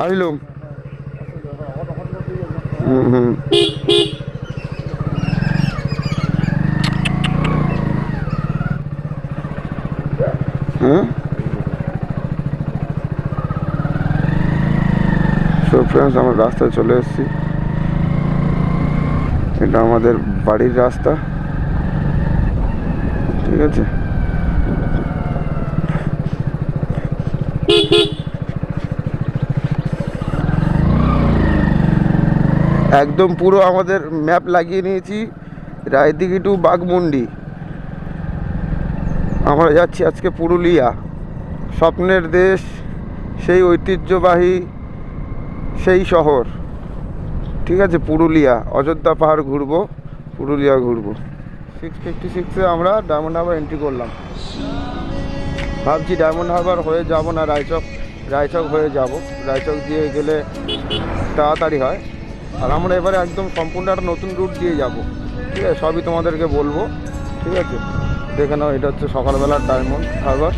আসলুম। হুম হুম। হ্যাঁ, so friends আমরা রাস্তায় চলে এসেছি। এটা আমাদের বাড়ির রাস্তা, ঠিক আছে। একদম পুরো আমাদের ম্যাপ লাগিয়ে নিয়েছি, রায়দিঘি টু বাঘমুন্ডি। আমরা যাচ্ছি আজকে পুরুলিয়া, স্বপ্নের দেশ, সেই ঐতিহ্যবাহী সেই শহর, ঠিক আছে। পুরুলিয়া, অযোধ্যা পাহাড় ঘুরবো, পুরুলিয়া ঘুরবো। 656-এ আমরা ডায়মন্ড হারবার এন্ট্রি করলাম। ভাবছি ডায়মন্ড হারবার হয়ে যাব না রায়চক, রায়চক হয়ে যাব। রায়চক দিয়ে গেলে তাড়াতাড়ি হয়। আর আমরা এবারে একদম সম্পূর্ণ একটা নতুন রুট দিয়ে যাব, ঠিক আছে। সবই তোমাদেরকে বলবো, ঠিক আছে। দেখে নাও, এটা হচ্ছে সকালবেলার ডায়মন্ড হারবার।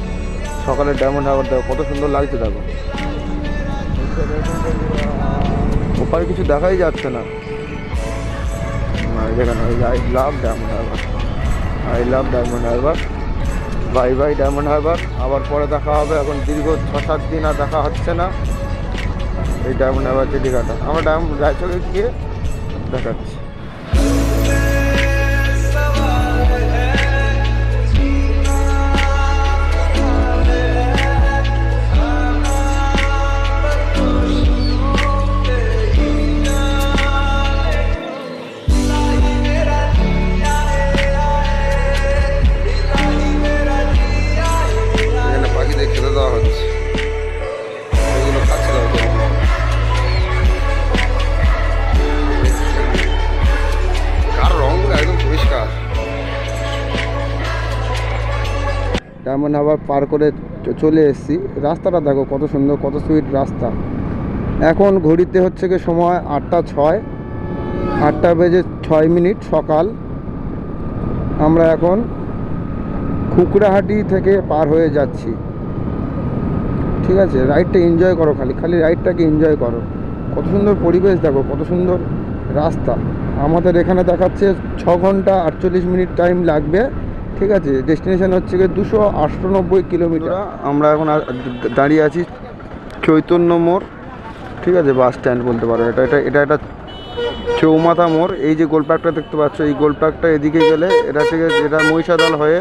সকালের ডায়মন্ড হারবার দেখো কত সুন্দর লাগছে, দেখো। ওপারে কিছু দেখাই যাচ্ছে না। দেখে নাও, I love Diamond Harbour, I love Diamond Harbour. Bye bye Diamond Harbour, আবার পরে দেখা হবে। এখন দীর্ঘ 6-7 দিন আর দেখা হচ্ছে না এই ডায়মন্ড হারবার চিঠিকাটা। আমরা রায়চকে গিয়ে দেখাচ্ছি। এখানে পাখিদের খেতে দেওয়া হচ্ছে, এগুলো খাচ্ছে দেখো। কার রঙগুলো একদম পরিষ্কার। ডায়মন্ড হারবার পার করে চলে এসেছি। রাস্তাটা দেখো কত সুন্দর, কত সুইট রাস্তা। এখন ঘড়িতে হচ্ছে কি সময় 8টা 6, 8টা বেজে 6 মিনিট সকাল। আমরা এখন খুকরাহাটি থেকে পার হয়ে যাচ্ছি, ঠিক আছে। রাইডটা এনজয় করো, খালি খালি রাইডটাকে এনজয় করো। কত সুন্দর পরিবেশ দেখো, কত সুন্দর রাস্তা। আমাদের এখানে দেখাচ্ছে 6 ঘন্টা 48 মিনিট টাইম লাগবে, ঠিক আছে। ডেস্টিনেশন হচ্ছে গিয়ে 298 কিলোমিটার। আমরা এখন দাঁড়িয়ে আছি চৈতন্য মোড়, ঠিক আছে। বাস স্ট্যান্ড বলতে পারো এটা। এটা এটা একটা চৌমাথা মোড়। এই যে গোলপার্কটা দেখতে পাচ্ছ, এই গোলপার্কটা এদিকে গেলে এটা থেকে, এটা মহিষাদল হয়ে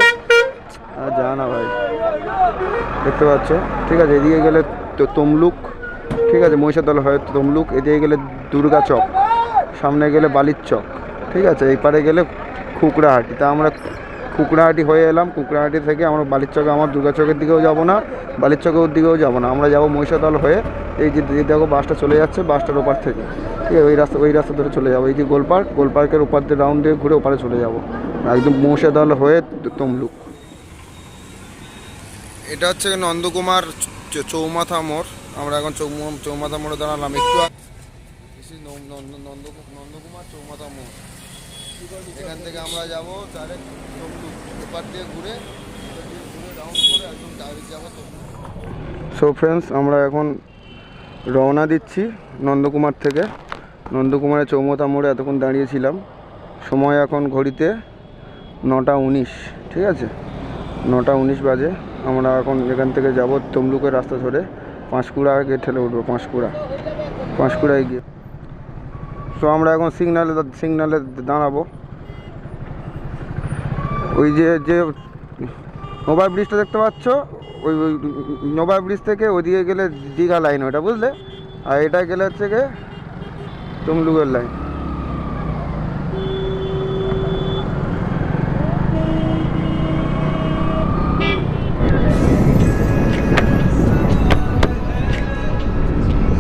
যা না ভাই, দেখতে পাচ্ছ, ঠিক আছে। এদিকে গেলে তমলুক, ঠিক আছে। মহিষাদল হয়ে তমলুক। এদিকে গেলে দুর্গা চক, সামনে গেলে বালির চক, ঠিক আছে। এই পারে গেলে খুকরাহাটি। তা আমরা খুকরাহাটি হয়ে এলাম। খুকরাহাটি থেকে আমরা বালির চকে, আমার দুর্গা চকের দিকেও যাবো না, বালির চকের দিকেও যাবো না। আমরা যাবো মহিষাদল হয়ে। এই যে দেখো বাসটা চলে যাচ্ছে, বাসটার ওপার থেকে, ঠিক আছে। ওই রাস্তা ধরে চলে যাবো। এই যে গোলপার্ক, গোলপার্কের ওপার দিয়ে রাউন্ড দিয়ে ঘুরে ওপারে চলে যাবো, একদম মহিষাদল হয়ে তমলুক। এটা হচ্ছে নন্দকুমার চৌমাথা মোড়। আমরা এখন চৌমাথা মোড়ে দাঁড়ালাম। একটু নন্দকুমার চৌমাথা মোড়। এখান থেকে আমরা যাবো ডাইরেক্ট তমলুক, ওপার দিয়ে ঘুরে রাউন্ড করে একদম ডাইরেক্ট যাবো তমলুক। সো ফ্রেন্ডস, আমরা এখন রওনা দিচ্ছি নন্দকুমার থেকে। নন্দকুমারের চৌমাথা মোড়ে এতক্ষণ দাঁড়িয়েছিলাম। সময় এখন ঘড়িতে 9টা 19, ঠিক আছে। 9টা 19 বাজে। আমরা এখন এখান থেকে যাব তমলুকের রাস্তা ধরে, পাঁশকুড়া গিয়ে ঠেলে উঠবো, পাঁশকুড়ায় গিয়ে। সো আমরা এখন সিগনালে দাঁড়াবো। ওই যে নোভা ব্রিজটা দেখতে পাচ্ছ, ওই নোভা ব্রিজ থেকে ওইদিকে গেলে দীঘা লাইন, ওইটা বুঝলে। আর এটা গেলে হচ্ছে গিয়ে তমলুকের লাইন।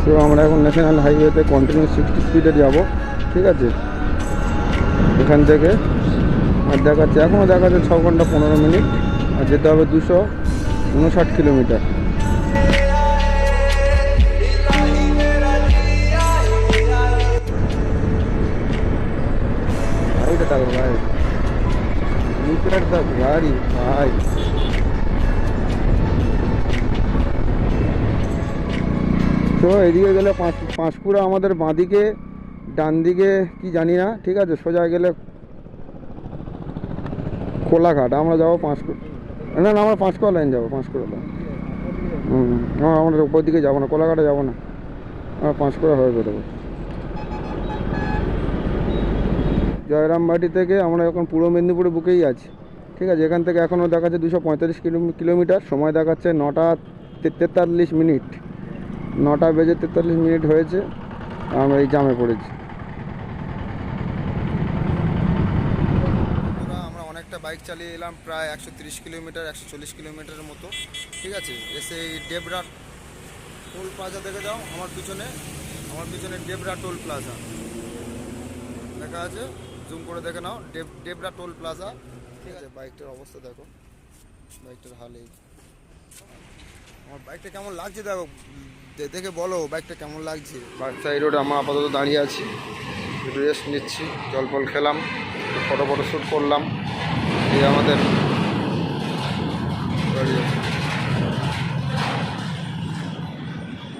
তো আমরা এখন ন্যাশনাল হাইওয়েতে কন্টিনিউ 60 স্পিডে যাব, ঠিক আছে। এখান থেকে আর দেখাচ্ছে, এখনও দেখাচ্ছে 6 ঘন্টা 15 মিনিট, আর যেতে হবে 259 কিলোমিটার। ভাইটা থাকো ভাই, লুকের দা গাড়ি ভাই। তো এদিকে গেলে পাঁশকুড়া আমাদের বাঁদিকে, ডান দিকে কি জানি না, ঠিক আছে। সোজা গেলে কোলাঘাট, আমরা যাবো পাঁশকুড়া। না না, আমরা পাঁশকুড়া লাইন যাবো, পাঁশকুড়া লাইন। আমরা উপর দিকে যাবো না, কোলাঘাটে যাবো না, আমরা পাঁশকুড়া হয়ে বেরোবো। জয়রামবাটি থেকে আমরা এখন পূর্ব মেদিনীপুরে বুকেই আছি, ঠিক আছে। এখান থেকে এখনও দেখাচ্ছে 245 কিলোমিটার, সময় দেখাচ্ছে 9টা 43 মিনিট, 9টা বেজে 43 মিনিট হয়েছে। আমরা এই জামে পড়েছি। আমরা অনেকটা বাইক চালিয়ে এলাম, প্রায় 130 কিলোমিটার 140 কিলোমিটারের মতো, ঠিক আছে। এসে এই ডেবরা টোল প্লাজা দেখে যাও, আমার পিছনে ডেবরা টোল প্লাজা দেখা আছে, জুম করে দেখে নাও, ডেবরা টোল প্লাজা, ঠিক আছে। বাইকটার অবস্থা দেখো, বাইকটার হাল এই। আমার বাইকটা কেমন লাগছে দেখো, দেখে বলো বাইকটা কেমন লাগছে। বাগসাই রোডে আমরা আপাতত দাঁড়িয়ে আছি, একটু রেস্ট নিচ্ছি, জল ফল খেলাম, ফটো শ্যুট করলাম। এই আমাদের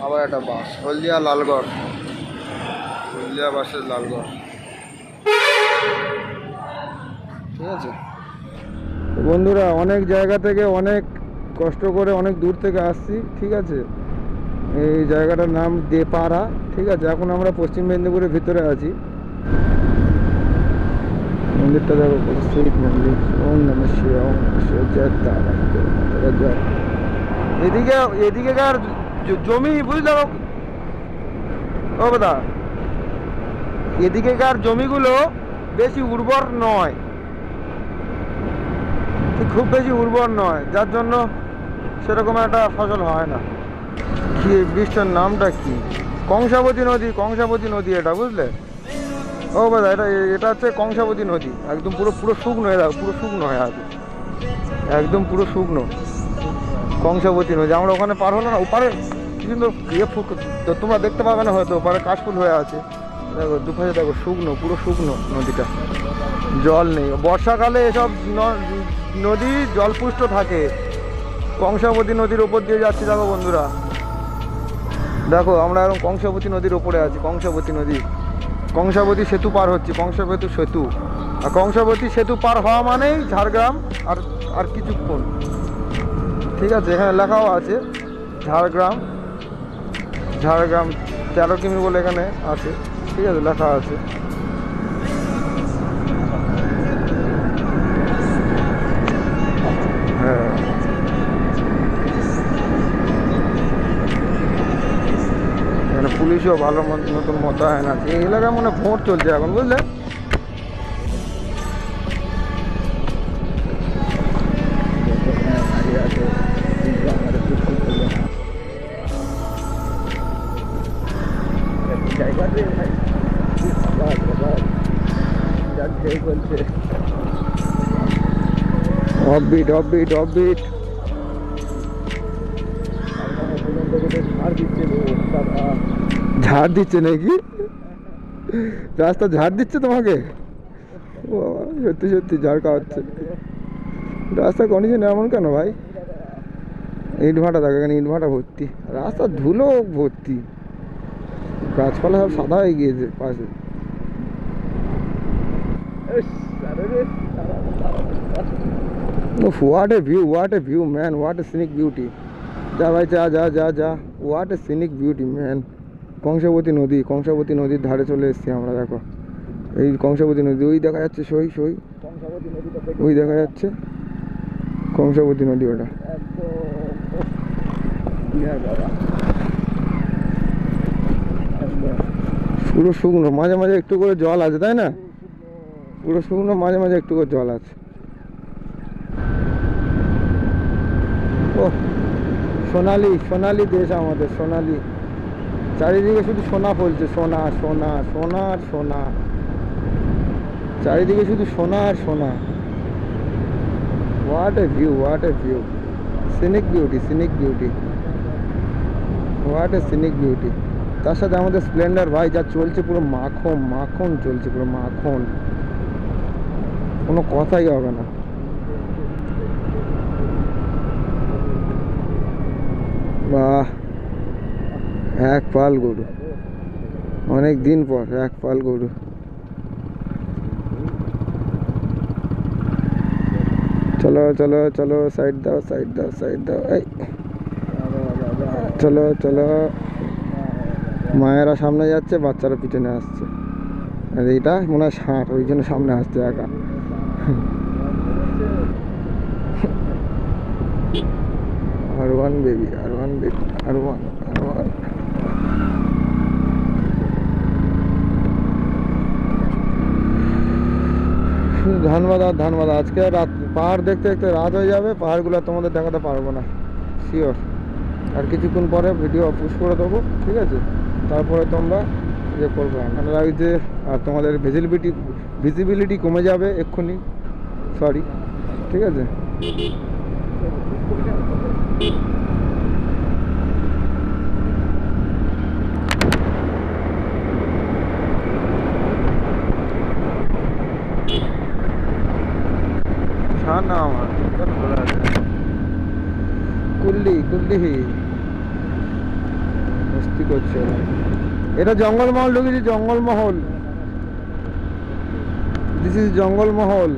আবার একটা বাস, হলদিয়া লালগড়, হলদিয়া বাসের লালগড়, ঠিক আছে। বন্ধুরা অনেক জায়গা থেকে, অনেক কষ্ট করে, অনেক দূর থেকে আসছি, ঠিক আছে। এই জায়গাটার নাম দেপাড়া, ঠিক আছে। এখন আমরা পশ্চিম মেদিনীপুরের ভিতরে আছি। মন্দিরটা দেখো, শিব মন্দির, ওম নমঃ শিবায়, ওম নমঃ শিবায়, জয় তারা, জয়। এদিকেকার জমি বুঝলে ও দাদা, এদিকেকার জমিগুলো বেশি উর্বর নয়, খুব বেশি উর্বর নয়, যার জন্য সেরকম একটা ফসল হয় না। কি বৃষ্টির নামটা কি? কংসাবতী নদী এটা, বুঝলে ও দাদা। এটা হচ্ছে কংসাবতী নদী, একদম পুরো শুকনো, পুরো শুকনো হয়ে আছে, একদম পুরো শুকনো কংসাবতী নদী। আমরা ওখানে পার হলো না, ওপারে কি সুন্দর তোমরা দেখতে পাবে না হয়তো, ওপারে কাশফুল হয়ে আছে, দেখো দুপাশে দেখো, শুকনো, পুরো শুকনো নদীটা, জল নেই। বর্ষাকালে এসব নদী জলপুষ্ট থাকে। কংসাবতী নদীর ওপর দিয়ে যাচ্ছি দেখো বন্ধুরা, দেখো আমরা এখন কংসাবতী নদীর ওপরে আছি। কংসাবতী সেতু পার হচ্ছি, কংসাবতী সেতু। আর কংসাবতী সেতু পার হওয়া মানেই ঝাড়গ্রাম, আর কিছুক্ষণ, ঠিক আছে। এখানে লেখাও আছে ঝাড়গ্রাম 13 কিমি বলে এখানে আছে, ঠিক আছে, লেখা আছে। হ্যাঁ, এখানে পুলিশও ভালো নতুন মোতায়েন আছে। এই এলাকায় মনে ভোট চলছে এখন, বুঝলে। অফবিট ঝাড় দিচ্ছে নাকি? রাস্তা ঝাড় দিচ্ছে তোমাকে? সত্যি ঝাড় খাওয়াচ্ছে। রাস্তার কন্ডিশন এমন কেন ভাই? ইট ভাটা থাকে, এখানে ইট ভাটা ভর্তি, রাস্তা ধুলো ভর্তি, গাছপালা সব সাদা হয়ে গিয়েছে পাশে। What a view man, what a scenic beauty. যা ভাই যা, what a scenic beauty man. Kangsabati নদীর ধারে চলে এসেছি আমরা, দেখো এই কংসাবতী নদী, ওই দেখা যাচ্ছে সই, ওই দেখা যাচ্ছে কংসাবতী নদী, ওটা পুরো শুকনো, মাঝে মাঝে একটু করে জল আছে, তাই না? পুরো শুকনো, মাঝে মাঝে একটু করে জল আছে। ও সোনালি দেশ আমাদের, সোনালি, চারিদিকে শুধু সোনা ফলছে, সোনা, চারিদিকে শুধু সোনা আর সোনা। What a view, scenic beauty, what a scenic beauty. তার সাথে আমাদের স্প্লেন্ডার ভাই যা চলছে, পুরো মাখন চলছে, পুরো মাখন, কোনো কথাই হবে না। বাহ, এক পাল গরু, অনেক দিন পর এক পাল গরু। চলো চলো চলো, সাইড দাও সাইড দাও সাইড দাও, এই চলো চলো। মায়েরা সামনে যাচ্ছে, বাচ্চারা পিছনে আসছে। আর এইটা মনে হয় ষাঁড়, ওই জন্য সামনে আসছে একা। R1 baby, R1 baby, R1 R1। ধন্যবাদ আর ধন্যবাদ। আজকে রাত পাহাড় দেখতে দেখতে রাত হয়ে যাবে, পাহাড়গুলো তোমাদের দেখাতে পারবো না শিওর। আর কিছুক্ষণ পরে ভিডিও পুশ করে দেবো, ঠিক আছে? তারপরে তোমরা ইয়ে করবে লাগছে, আর তোমাদের ভিজিবিলিটি কমে যাবে এক্ষুনি, সরি, ঠিক আছে? না আমার কুল্লি কুল্লি মস্তি করছে ওরা। এটা জঙ্গলমহল ঢুকেছি, জঙ্গলমহল। This is Jangalmahal.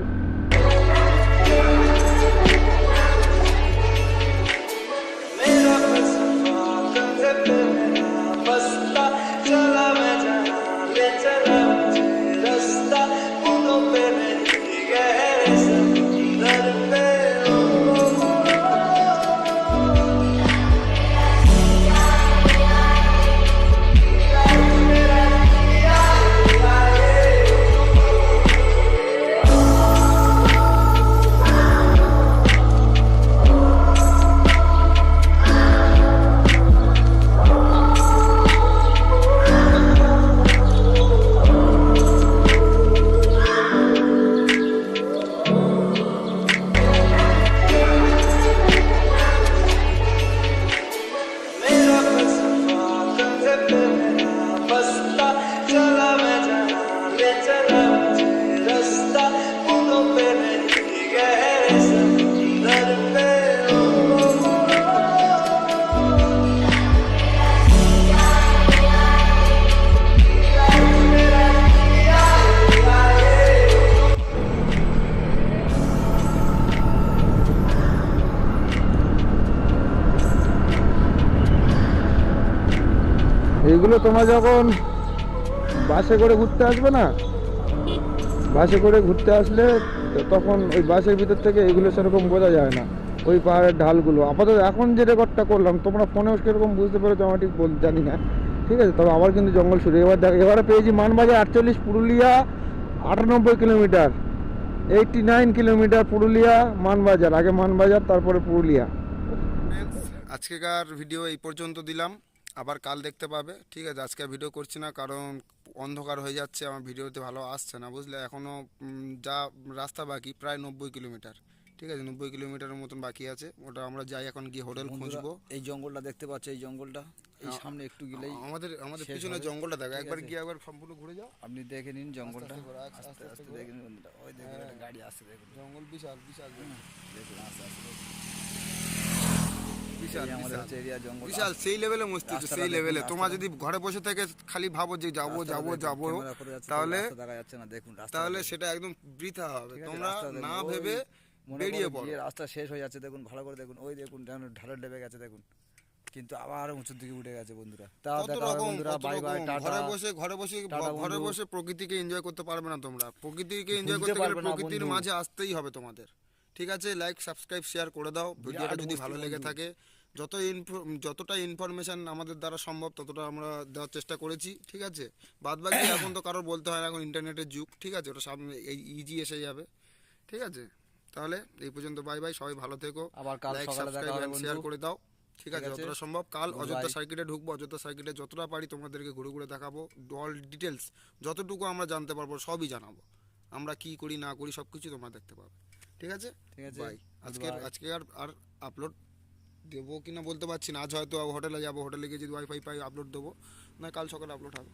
এইগুলো তোমরা যখন বাসে করে ঘুরতে আসবে না, বাসে করে ঘুরতে আসলে তখন ওই বাসের ভিতর থেকে এগুলো সেরকম বোঝা যায় না, ওই পাহাড়ের ঢালগুলো। আপাতত এখন যে রেকর্ডটা করলাম, তোমরা ফোনেও সেরকম বুঝতে পেরেছো আমার ঠিক জানি না, ঠিক আছে? তবে আবার কিন্তু জঙ্গল শুরু। এবার দেখ, এবারে পেয়েছি মানবাজার 48, পুরুলিয়া 98 কিলোমিটার, 89 কিলোমিটার পুরুলিয়া মানবাজার। আগে মানবাজার, তারপরে পুরুলিয়া। আজকেকার ভিডিও এই পর্যন্ত দিলাম, আবার কাল দেখতে পাবে, ঠিক আছে? আজকে ভিডিও করছি না কারণ অন্ধকার হয়ে যাচ্ছে, আমার ভিডিওতে ভালো আসছে না, বুঝলে? এখনও যা রাস্তা বাকি প্রায় 90 কিলোমিটার, ঠিক আছে? 90 কিলোমিটারের মতন বাকি আছে। ওটা আমরা যাই এখন, গিয়ে হোটেল খুঁজবো। এই জঙ্গলটা দেখতে পাচ্ছ, এই জঙ্গলটা এই সামনে একটু গেলেই আমাদের পিছনে জঙ্গলটা দেখো, একবার গিয়ে একবার সম্পূর্ণ ঘুরে যাও। আপনি দেখে নিন জঙ্গলটা, আস্তে আস্তে দেখে নিন। ওই দেখুন একটা গাড়ি আসছে, দেখুন জঙ্গল বিশাল বিশাল, দেখুন আস্তে আস্তে বিশাল আমাদের হচ্ছে এরিয়া জঙ্গল বিশাল, সেই লেভেলে মস্তি হচ্ছে, সেই লেভেলে। তোমরা যদি ঘরে বসে থেকে খালি ভাবো যে যাবো যাবো যাবো, তাহলে দেখা যাচ্ছে না, দেখুন তাহলে সেটা একদম বৃথা হবে। তোমরা না ভেবে বেরিয়ে পড়ো। রাস্তা শেষ হয়ে যাচ্ছে, দেখুন ভালো করে দেখুন, ওই দেখুন ঢালে লেবে গেছে, দেখুন কিন্তু আবার উঁচুর দিকে উঠে গেছে বন্ধুরা। ঘরে বসে প্রকৃতিকে এনজয় করতে পারবে না তোমরা। প্রকৃতিকে এনজয় করতে গেলে প্রকৃতির মাঝে আসতেই হবে তোমাদের, ঠিক আছে? লাইক, সাবস্ক্রাইব, শেয়ার করে দাও ভিডিওটা যদি ভালো লেগে থাকে। যতটা ইনফরমেশন আমাদের দ্বারা সম্ভব ততটা আমরা দেওয়ার চেষ্টা করেছি, ঠিক আছে? বাদবাকি এখন তো কারোর বলতে হয় না, এখন ইন্টারনেটের যুগ, ঠিক আছে? ওটা সামনে এই ইজি এসে যাবে, ঠিক আছে? তাহলে এই পর্যন্ত, বাই বাই, সবাই ভালো থেকো। আবার কাল সকালে দেখা হবে, শেয়ার করে দাও, ঠিক আছে? যতটা সম্ভব কাল অযোধ্যা সার্কিটে ঢুকবো। অযোধ্যা সার্কিটে যতটা পারি তোমাদেরকে ঘুরে ঘুরে দেখাবো, অল ডিটেলস যতটুকু আমরা জানতে পারবো সবই জানাবো। আমরা কি করি না করি সব কিছু তোমরা দেখতে পাবে, ঠিক আছে? বাই। আজকে আর আপলোড দেবো কিনা বলতে পারছি না। আজ হয়তো হোটেলে যাবো, হোটেলে গিয়ে যদি ওয়াইফাই পাই আপলোড দেবো, না কাল সকালে আপলোড হবে।